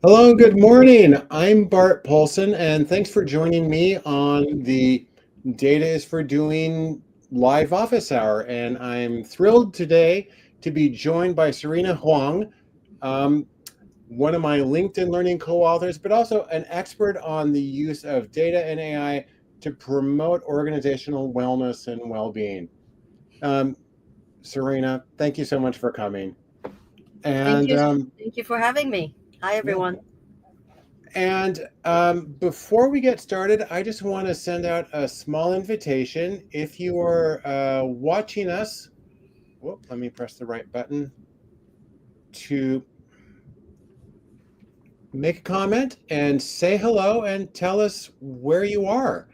Hello, good morning. I'm Bart Poulson, and thanks for joining me on the Data is for Doing live office hour. And I'm thrilled today to be joined by Serena Huang, um, one of my LinkedIn Learning co-authors, but also an expert on the use of data and AI to promote organizational wellness and well-being. Um, Serena, thank you so much for coming. Thank And you. Thank you for having me. Hi, yeah. everyone. And before we get started, I just want to send out a small invitation. If you are watching us, whoop, let me press the right button to make a comment and say hello and tell us where you are.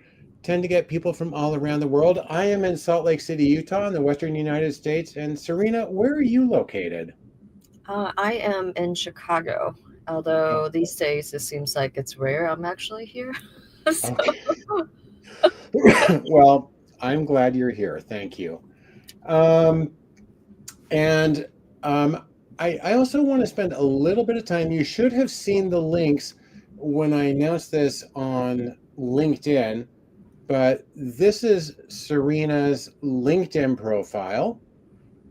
Tend to get people from all around the world. I am in Salt Lake City, Utah, in the Western United States. And Serena, where are you located? I am in Chicago, Oh, although these days it seems like it's rare I'm actually here. So, okay. Well, I'm glad you're here. Thank you. Um, And um, I also want to spend a little bit of time. You should have seen the links when I announced this on LinkedIn, but this is Serena's LinkedIn profile.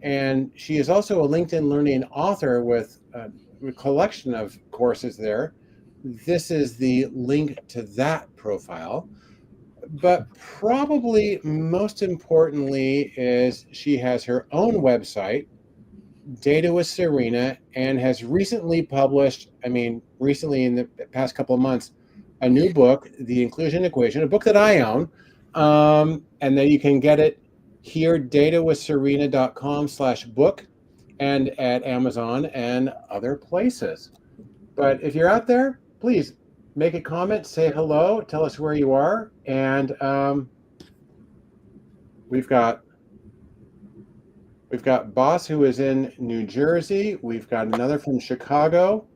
And she is also a LinkedIn Learning author with a collection of courses there. This is the link to that profile. But probably most importantly is she has her own website, Data with Serena, and has recently published, recently in the past couple of months, a new book, The Inclusion Equation, a book that I own. And then you can get it here, datawithserena.com/book, and at Amazon and other places. But if you're out there, please make a comment, say hello, tell us where you are. And we've got We've got Boss, who is in New Jersey. We've got another from Chicago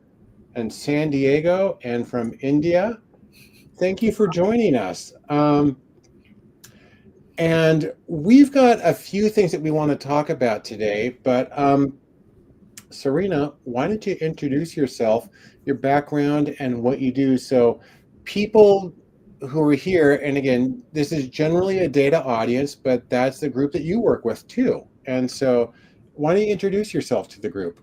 and San Diego and from India. Thank you for joining us. And we've got a few things that we want to talk about today, but Serena, why don't you introduce yourself, your background, and what you do? So people who are here, and again, this is generally a data audience, but that's the group that you work with too. And so why don't you introduce yourself to the group?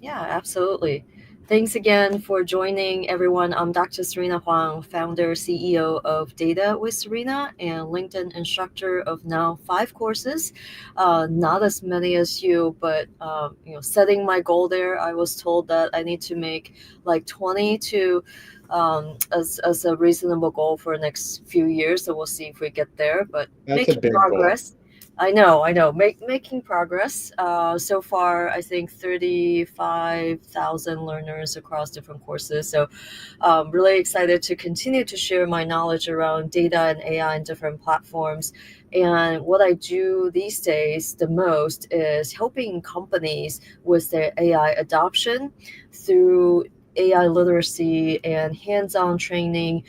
yeah, absolutely. Thanks again for joining, everyone. I'm Dr. Serena Huang, founder, CEO of Data with Serena, and LinkedIn instructor of now 5 courses. Not as many as you, but setting my goal there, I was told that I need to make like 20 to as a reasonable goal for the next few years. So we'll see if we get there, but That's a making big goal. progress. I know. Making progress. So far, I think 35,000 learners across different courses. So, really excited to continue to share my knowledge around data and AI in different platforms. And what I do these days the most is helping companies with their AI adoption through AI literacy and hands-on training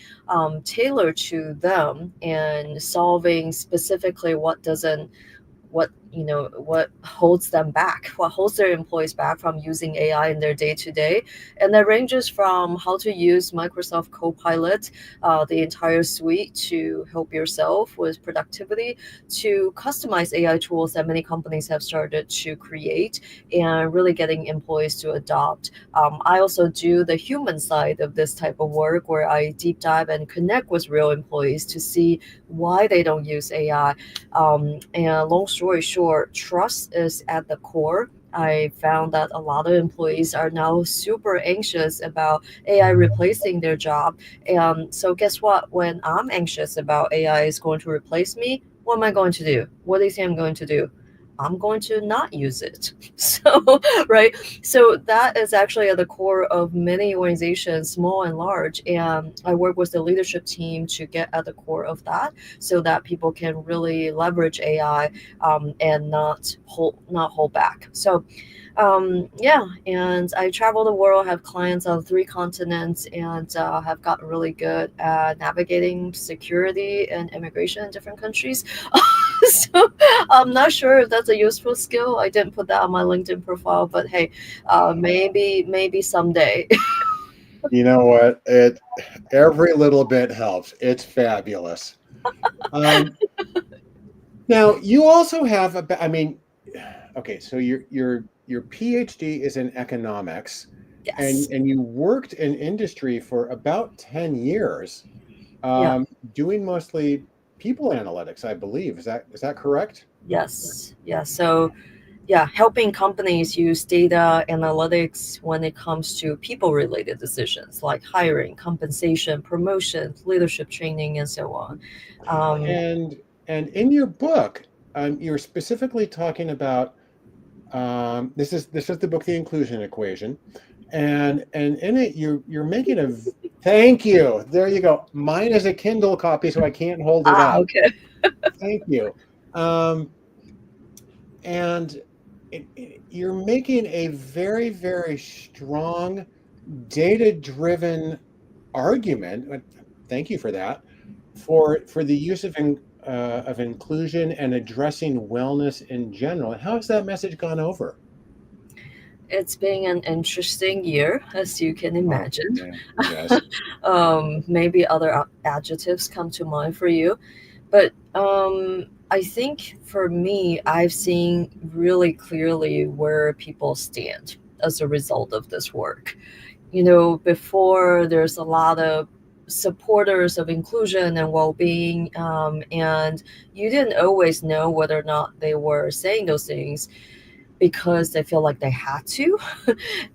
tailored to them and solving specifically what holds them back, what holds their employees back from using AI in their day to day. And that ranges from how to use Microsoft Copilot, the entire suite to help yourself with productivity, to customize AI tools that many companies have started to create and really getting employees to adopt. I also do the human side of this type of work where I deep dive and connect with real employees to see why they don't use AI. And long story short, trust is at the core. I found that a lot of employees are now super anxious about AI replacing their job. And so, guess what? When I'm anxious about AI is going to replace me, what am I going to do? What do you think I'm going to do? I'm going to not use it. So, right? So, that is actually at the core of many organizations, small and large. And I work with the leadership team to get at the core of that so that people can really leverage AI and not hold back. So yeah, and I travel the world, have clients on 3 continents, and have gotten really good at navigating security and immigration in different countries. So I'm not sure if that's a useful skill. I didn't put that on my LinkedIn profile, but hey, maybe someday. You know what? Every little bit helps. It's fabulous. Um, Now you also have I mean, okay, so your PhD is in economics, Yes. and you worked in industry for about 10 years, Yeah. doing mostly people analytics, I believe. Is that correct? Yes. Yeah. So yeah, helping companies use data analytics when it comes to people related decisions like hiring, compensation, promotion, leadership training, and so on. Um, And and in your book, you're specifically talking about this is the book, The Inclusion Equation, and in it you're making thank you. There you go. Mine is a Kindle copy, so I can't hold it up. okay. Thank you. Um, and you're making a very, very strong data-driven argument. Thank you for that. For the use of inclusion and addressing wellness in general. How has that message gone over? It's been an interesting year, as you can Oh, imagine. yeah, yes. Maybe other adjectives come to mind for you. But I think for me, I've seen really clearly where people stand as a result of this work. Before there's a lot of supporters of inclusion and well-being, and you didn't always know whether or not they were saying those things because they feel like they had to.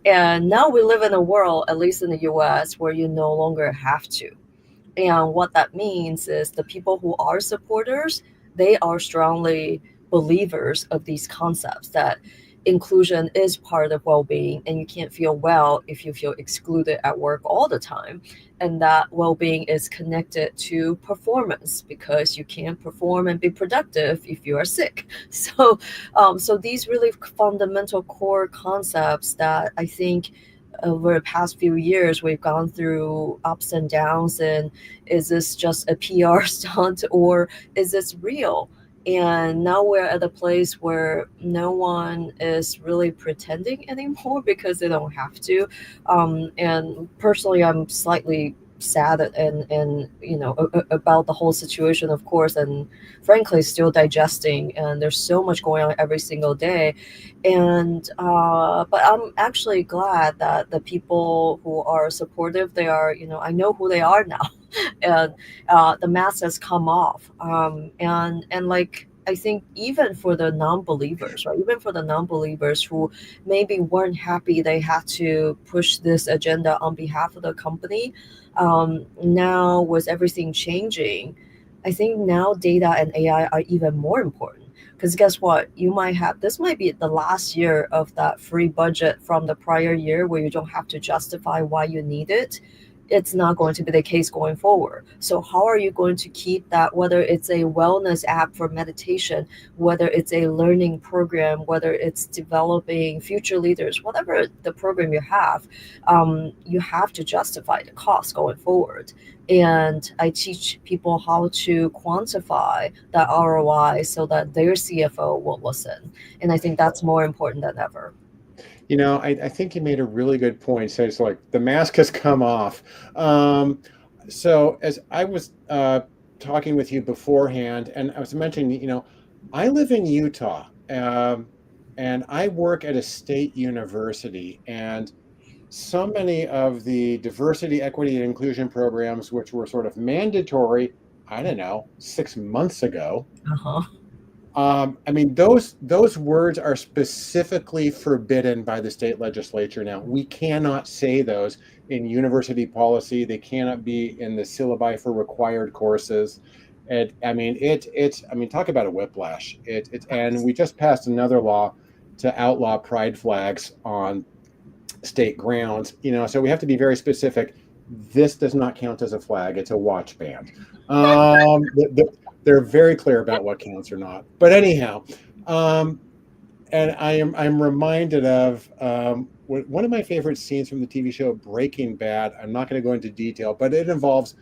And now we live in a world, at least in the US, where you no longer have to. And what that means is the people who are supporters, they are strongly believers of these concepts that inclusion is part of well-being, and you can't feel well if you feel excluded at work all the time, and that well-being is connected to performance because you can't perform and be productive if you are sick. So these really fundamental core concepts that I think over the past few years we've gone through ups and downs, and is this just a PR stunt or is this real? And now we're at a place where no one is really pretending anymore because they don't have to. And personally, I'm slightly sad and about the whole situation, of course, and frankly still digesting, and there's so much going on every single day. And but I'm actually glad that the people who are supportive, they are, I know who they are now. And the mask has come off, and like I think even for the non-believers, right, even for the non-believers who maybe weren't happy they had to push this agenda on behalf of the company, now with everything changing, I think now data and AI are even more important. Because guess what? You might have this might be the last year of that free budget from the prior year where you don't have to justify why you need it. It's not going to be the case going forward. So how are you going to keep that, whether it's a wellness app for meditation, whether it's a learning program, whether it's developing future leaders, whatever the program you have to justify the cost going forward. And I teach people how to quantify that ROI so that their CFO will listen. And I think that's more important than ever. I think you made a really good point. So it's like the mask has come off. Um, so as I was talking with you beforehand, and I was mentioning, I live in Utah, and I work at a state university, and so many of the diversity, equity, and inclusion programs, which were sort of mandatory, I don't know, 6 months ago. Uh-huh. I mean, those words are specifically forbidden by the state legislature now. We cannot say those in university policy. They cannot be in the syllabi for required courses. I mean, talk about a whiplash. And we just passed another law to outlaw pride flags on state grounds. So we have to be very specific. This does not count as a flag. It's a watch band. They're very clear about what counts or not. But anyhow, and I'm reminded of one of my favorite scenes from the TV show Breaking Bad. I'm not going to go into detail, but it involves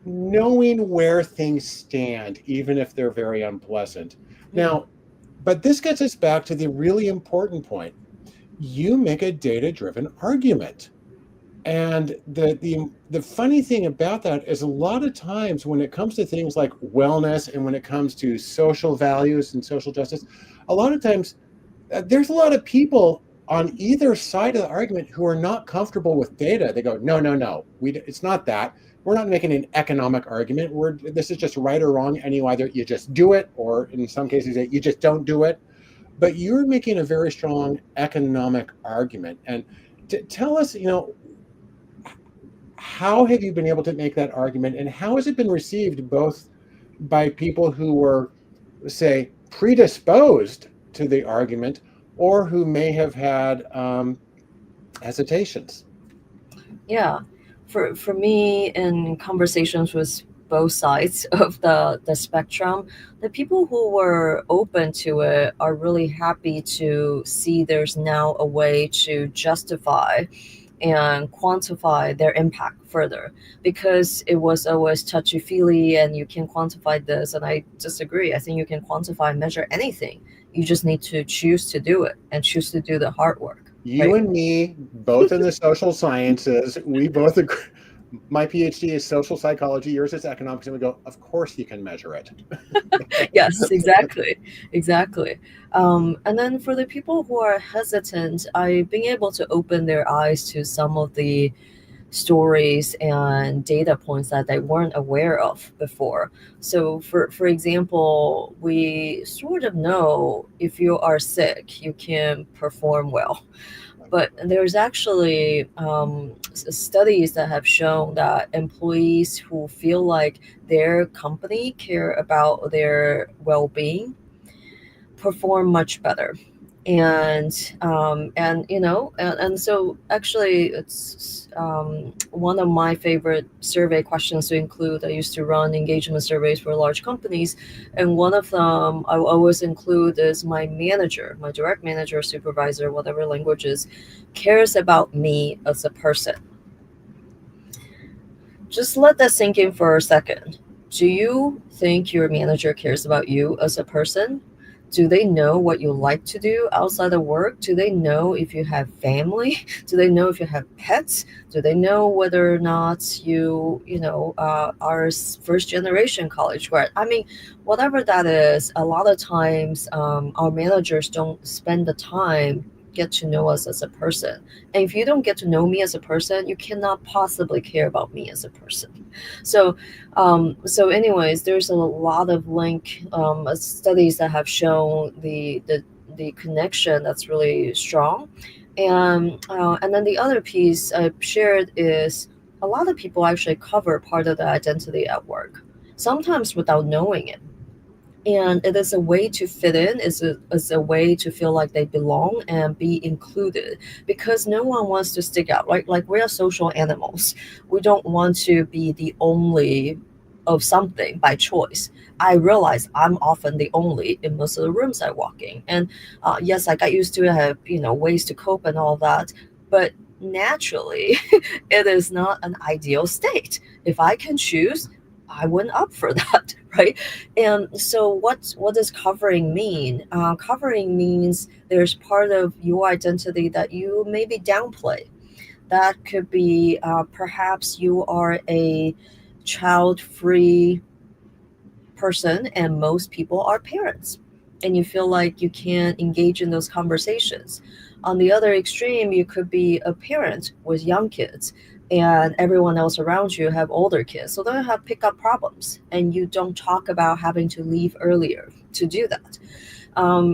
knowing where things stand, even if they're very unpleasant. Mm, Now, but this gets us back to the really important point. You make a data-driven argument. And the funny thing about that is a lot of times when it comes to things like wellness and when it comes to social values and social justice, a lot of times there's a lot of people on either side of the argument who are not comfortable with data. They go, no, no, no, it's not that. We're not making an economic argument. This is just right or wrong, and you just do it, or in some cases you just don't do it. But you're making a very strong economic argument. And tell us, how have you been able to make that argument, and how has it been received both by people who were, say, predisposed to the argument or who may have had hesitations? yeah. For me, in conversations with both sides of the spectrum, the people who were open to it are really happy to see there's now a way to justify and quantify their impact further, because it was always touchy feely and you can quantify this, and I disagree. I think you can quantify and measure anything. You just need to choose to do it and choose to do the hard work, You right? and me, both in the social sciences, we both agree. My PhD is social psychology, yours is economics, and we go, of course you can measure it. Yes, exactly, exactly. And then for the people who are hesitant, I being able to open their eyes to some of the stories and data points that they weren't aware of before. So, for example, we sort of know if you are sick, you can perform well. But there's actually studies that have shown that employees who feel like their company care about their well-being perform much better. And and so actually it's one of my favorite survey questions to include. I used to run engagement surveys for large companies, and one of them I will always include is my manager, my direct manager, supervisor, whatever languages, cares about me as a person. Just let that sink in for a second. Do you think your manager cares about you as a person? Do they know what you like to do outside of work? Do they know if you have family? Do they know if you have pets? Do they know whether or not are first generation college grad? I mean, whatever that is, a lot of times our managers don't spend the time get to know us as a person. And if you don't get to know me as a person, you cannot possibly care about me as a person. So, anyways, there's a lot of studies that have shown the connection that's really strong. And then the other piece I shared is a lot of people actually cover part of the identity at work, sometimes without knowing it, and it is a way to fit in, is a way to feel like they belong and be included, because no one wants to stick out, right? Like, we are social animals. We don't want to be the only of something by choice. I realize I'm often the only in most of the rooms I walk in, and yes, I got used to it. I have ways to cope and all that, but naturally it is not an ideal state. If I can choose, I went up for that, right? And so, what does covering mean? Covering means there's part of your identity that you maybe downplay. That could be perhaps you are a child-free person, and most people are parents, and you feel like you can't engage in those conversations. On the other extreme, you could be a parent with young kids, and everyone else around you have older kids, so they have pickup problems, and you don't talk about having to leave earlier to do that.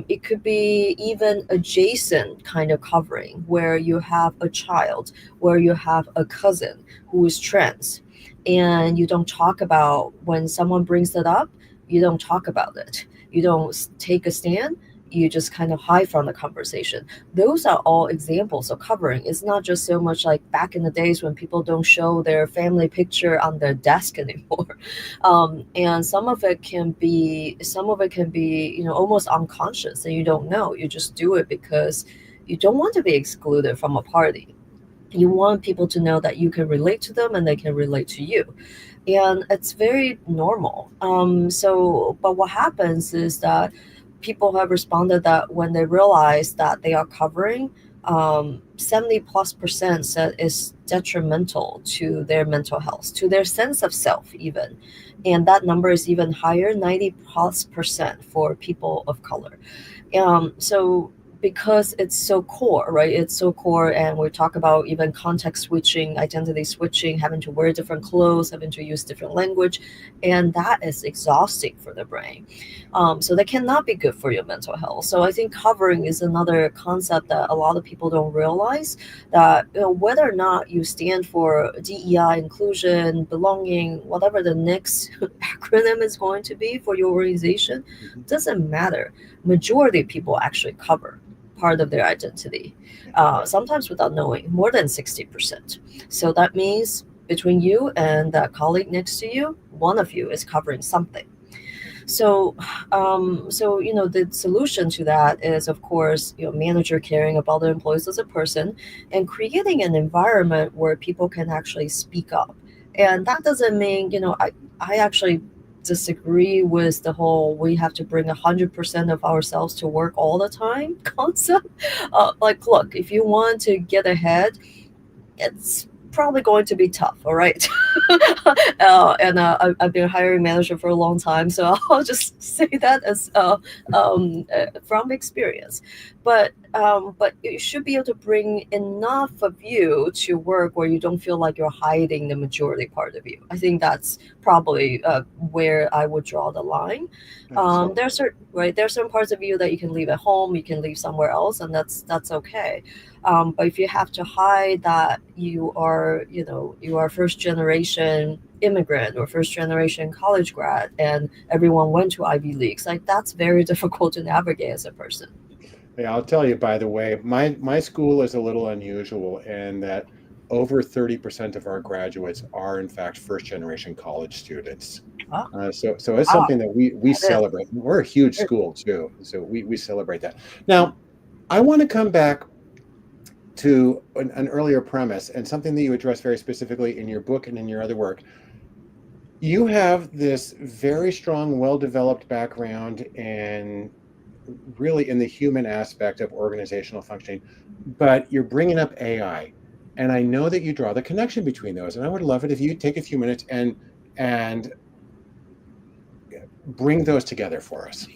It could be even adjacent kind of covering, where you have a child, where you have a cousin who is trans, and you don't talk about, when someone brings it up, you don't talk about it. You don't take a stand. You just kind of hide from the conversation. Those are all examples of covering. It's not just so much like back in the days when people don't show their family picture on their desk anymore. And some of it can be almost unconscious, and you don't know. You just do it because you don't want to be excluded from a party. You want people to know that you can relate to them and they can relate to you, and it's very normal. But what happens is that people have responded that when they realize that they are covering, 70 plus percent said is detrimental to their mental health, to their sense of self even, and that number is even higher, 90 plus percent for people of color. So because it's so core, right? It's so core, and we talk about even context switching, identity switching, having to wear different clothes, having to use different language, and that is exhausting for the brain. So that cannot be good for your mental health. So I think covering is another concept that a lot of people don't realize, that whether or not you stand for DEI, inclusion, belonging, whatever the next acronym is going to be for your organization, Mhm. doesn't matter. Majority of people actually cover part of their identity, sometimes without knowing, more than 60%. So that means between you and that colleague next to you, one of you is covering something. So, the solution to that is, of course, manager caring about their employees as a person, and creating an environment where people can actually speak up. And that doesn't mean, I actually disagree with the whole we have to bring 100% of ourselves to work all the time concept. Like, look, if you want to get ahead, it's probably going to be tough, all right? And I've been a hiring manager for a long time, so I'll just say that as from experience. But you should be able to bring enough of you to work where you don't feel like you're hiding the majority part of you. I think that's probably where I would draw the line. Excellent. There's certain right, there's certain parts of you that you can leave at home, you can leave somewhere else, and that's okay. But if you have to hide that you are first generation immigrant or first generation college grad, and everyone went to Ivy Leagues, like that's very difficult to navigate as a person. Yeah, I'll tell you, by the way, my school is a little unusual in that over 30% of our graduates are in fact first generation college students. Oh, So it's wow, something that we that is celebrate. We're a huge school too, so we celebrate that. Now, I want to come back to an earlier premise and something that you address very specifically in your book and in your other work. You have this very strong, well-developed background in really in the human aspect of organizational functioning, but you're bringing up AI, and I know that you draw the connection between those. And I would love it if you take a few minutes and bring those together for us.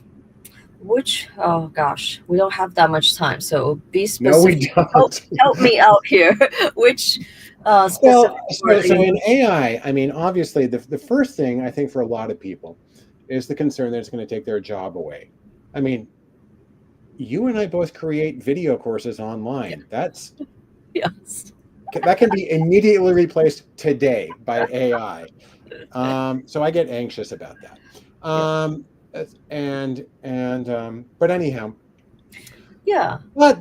which, oh gosh, we don't have that much time, so be No, we specific. help, don't. help me out here. Which Well, specific so word? so in AI, I mean, obviously, the first thing I think for a lot of people is the concern that it's going to take their job away. I mean, you and I both create video courses Yeah. online. Yes. That can be immediately replaced today by AI. So I get anxious about that. Yeah. But anyhow, Yeah. but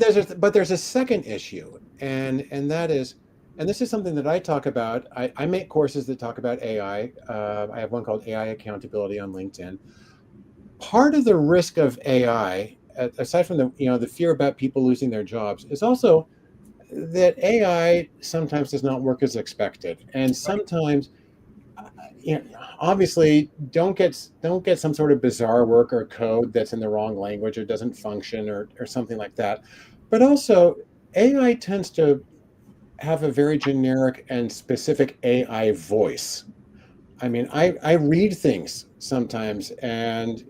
there's a second issue, and that is, and this is something that I talk about. I make courses that talk about AI. I have one called AI Accountability on LinkedIn. Part of the risk of AI, aside from the fear about people losing their jobs, is also that AI sometimes does not work as expected, and Right. sometimes, you know, obviously don't get some sort of bizarre work or code that's in the wrong language or doesn't function or something like that. But also, AI tends to have a very generic and specific AI voice. I mean, I read things sometimes, and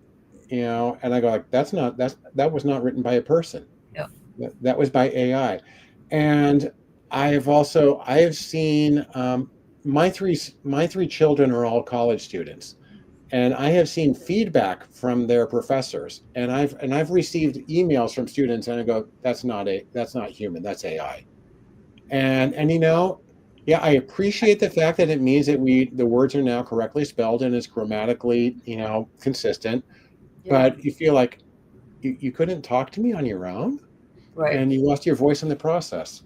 I go like, that was not written by a person. Yeah. That was by AI. And I have seen, my three children are all college students, and I have seen feedback from their professors, and I've received emails from students, and I go, that's not human, that's AI. And yeah, I appreciate the fact that it means that the words are now correctly spelled and it's grammatically, consistent, Yeah. but you feel like you couldn't talk to me on your own, Right. and you lost your voice in the process.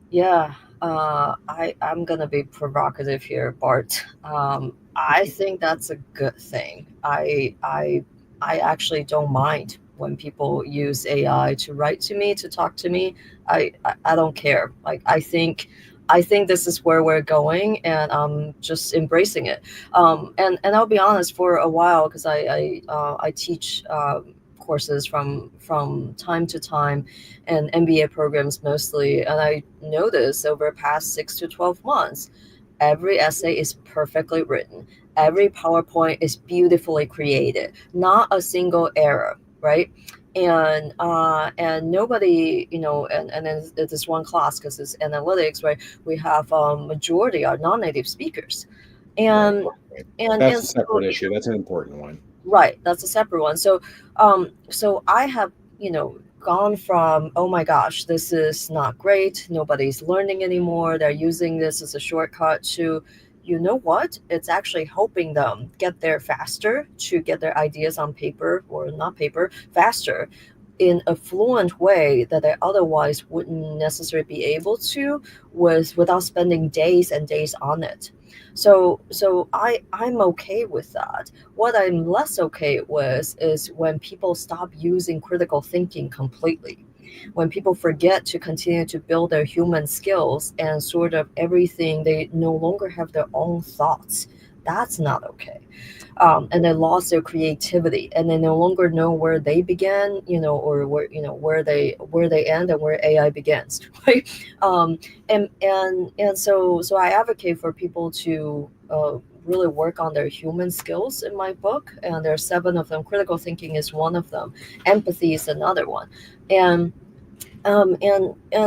Yeah. I'm gonna be provocative here, Bart. I think that's a good thing. I actually don't mind when people use AI to write to me, to talk to me. I don't care. Like I think this is where we're going, and I'm just embracing it. And I'll be honest, for a while, because I teach courses from time to time, and MBA programs mostly, and I noticed over the past 6 to 12 months, every essay is perfectly written. Every PowerPoint is beautifully created. Not a single error, right? And nobody, and then this one class, because it's analytics, right? We have majority are non-native speakers, Right. and Okay. and That's a so separate issue. That's an important one. right, that's a separate one. So I have, gone from, oh my gosh, this is not great, nobody's learning anymore, they're using this as a shortcut, to, you know what? It's actually helping them get there faster, to get their ideas on paper, or not paper, faster, in a fluent way that they otherwise wouldn't necessarily be able to, without spending days and days on it. So I'm okay with that. What I'm less okay with is when people stop using critical thinking completely, when people forget to continue to build their human skills, and sort of everything, they no longer have their own thoughts. That's not okay. And they lost their creativity, and they no longer know where they began, or where they end, and where AI begins, right? And so I advocate for people to really work on their human skills in my book, and there are seven of them. Critical thinking is one of them. Empathy is another one. And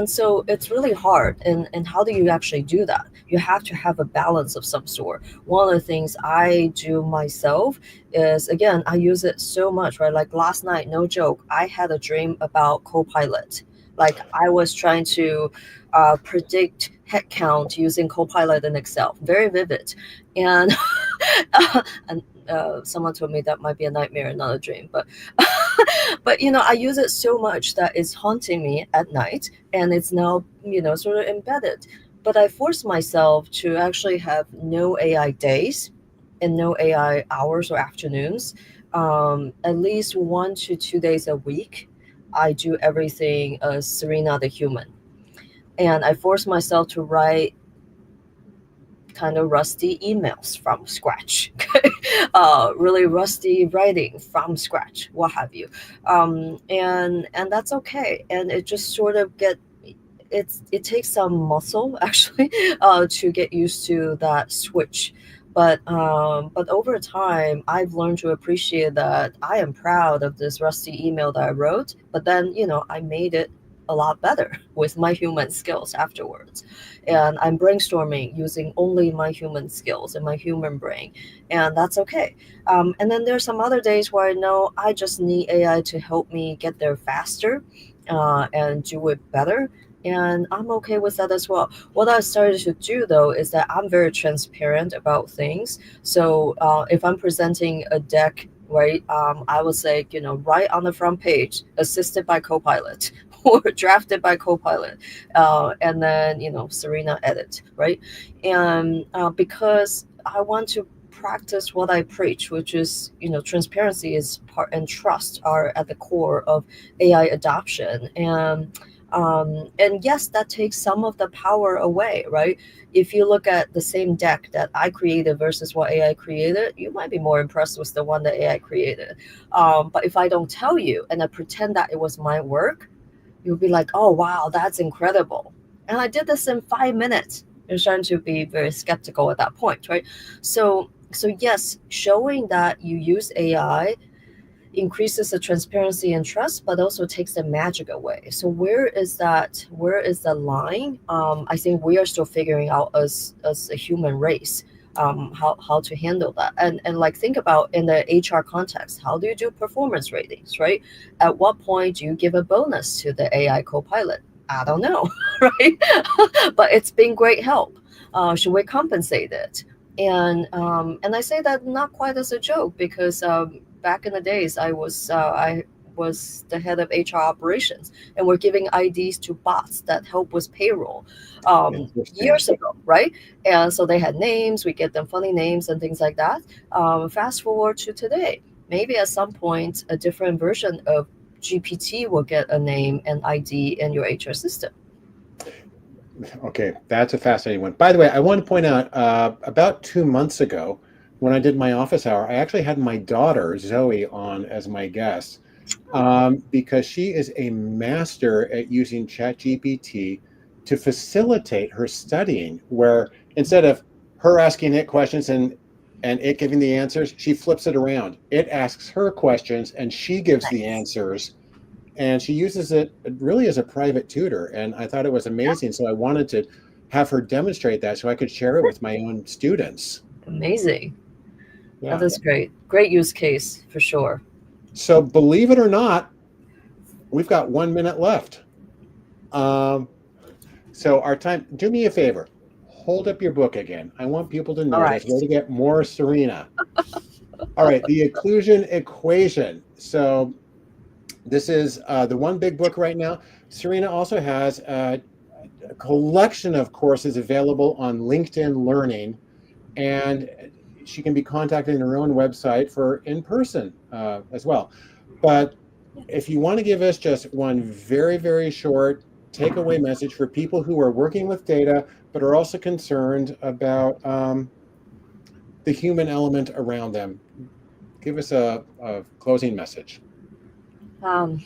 so it's really hard. And how do you actually do that? You have to have a balance of some sort. One of the things I do myself is, again, I use it so much, right? Like last night, no joke, I had a dream about Copilot. Like I was trying to predict headcount using Copilot in Excel. Very vivid. And and someone told me that might be a nightmare, not a dream, but but I use it so much that it's haunting me at night, and it's now sort of embedded. But I force myself to actually have no AI days, and no AI hours or afternoons. At least 1 to 2 days a week, I do everything as Serena the human, and I force myself to write kind of rusty emails from scratch, really rusty writing from scratch, what have you. And that's okay, and it just sort of it takes some muscle actually, to get used to that switch. But over time, I've learned to appreciate that I am proud of this rusty email that I wrote, but then I made it a lot better with my human skills afterwards. And I'm brainstorming using only my human skills and my human brain, and that's okay. And then there's some other days where I know I just need AI to help me get there faster, and do it better, and I'm okay with that as well. What I started to do though is that I'm very transparent about things. So if I'm presenting a deck, right, I will say, right on the front page, assisted by Copilot, or drafted by Copilot, and then Serena edit, right? And because I want to practice what I preach, which is transparency is part, and trust are at the core of AI adoption. And yes, that takes some of the power away, right? If you look at the same deck that I created versus what AI created, you might be more impressed with the one that AI created. But if I don't tell you and I pretend that it was my work, you'll be like, oh wow, that's incredible. And I did this in 5 minutes. You're starting to be very skeptical at that point, right? So yes, showing that you use AI increases the transparency and trust, but also takes the magic away. So where is that? Where is the line? I think we are still figuring out as a human race, how to handle that. And like think about in the HR context, how do you do performance ratings, right? At what point do you give a bonus to the AI co-pilot? I don't know, right? But it's been great help. Should we compensate it? And I say that not quite as a joke, because back in the days I was the head of HR operations, and we're giving IDs to bots that help with payroll Interesting. years ago, right? And so they had names, we get them funny names and things like that. Fast forward to today, maybe at some point a different version of GPT will get a name and ID in your HR system. Okay, that's a fascinating one. By the way, I want to point out about 2 months ago, when I did my office hour, I actually had my daughter, Zoe, on as my guest because she is a master at using ChatGPT to facilitate her studying, where instead of her asking it questions and it giving the answers, she flips it around. It asks her questions and she gives the Nice. answers, and she uses it really as a private tutor. And I thought it was Yeah, amazing. So I wanted to have her demonstrate that so I could share it with my own students. amazing. That Yeah. is great. Great use case for sure. So believe it or not, we've got 1 minute left. Um, so our time, do me a favor, hold up your book again. I want people to All notice right. where to get more Serena. All right, the occlusion equation. So this is the one big book right now. Serena also has a collection of courses available on LinkedIn Learning, and she can be contacted in her own website for in-person as well. But if you want to give us just one very, very short takeaway message for people who are working with data, but are also concerned about the human element around them, give us a closing message. Um,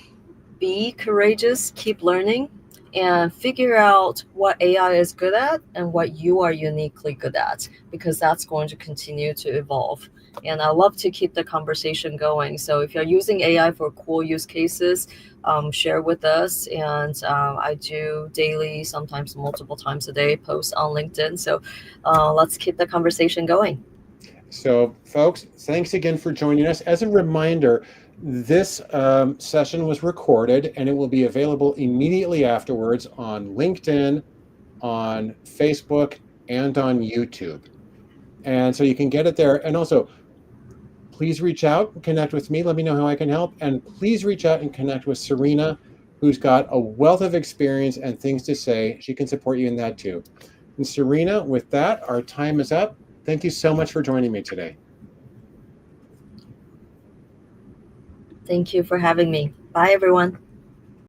be courageous, keep learning, and figure out what AI is good at and what you are uniquely good at, because that's going to continue to evolve. And I love to keep the conversation going. So if you're using AI for cool use cases, share with us. And I do daily, sometimes multiple times a day, post on LinkedIn. So let's keep the conversation going. So, folks, thanks again for joining us. As a reminder, this session was recorded and it will be available immediately afterwards on LinkedIn, on Facebook, and on YouTube. And so you can get it there. And also, please reach out and connect with me. Let me know how I can help. And please reach out and connect with Serena, who's got a wealth of experience and things to say. She can support you in that too. And Serena, with that, our time is up. Thank you so much for joining me today. Thank you for having me. Bye, everyone.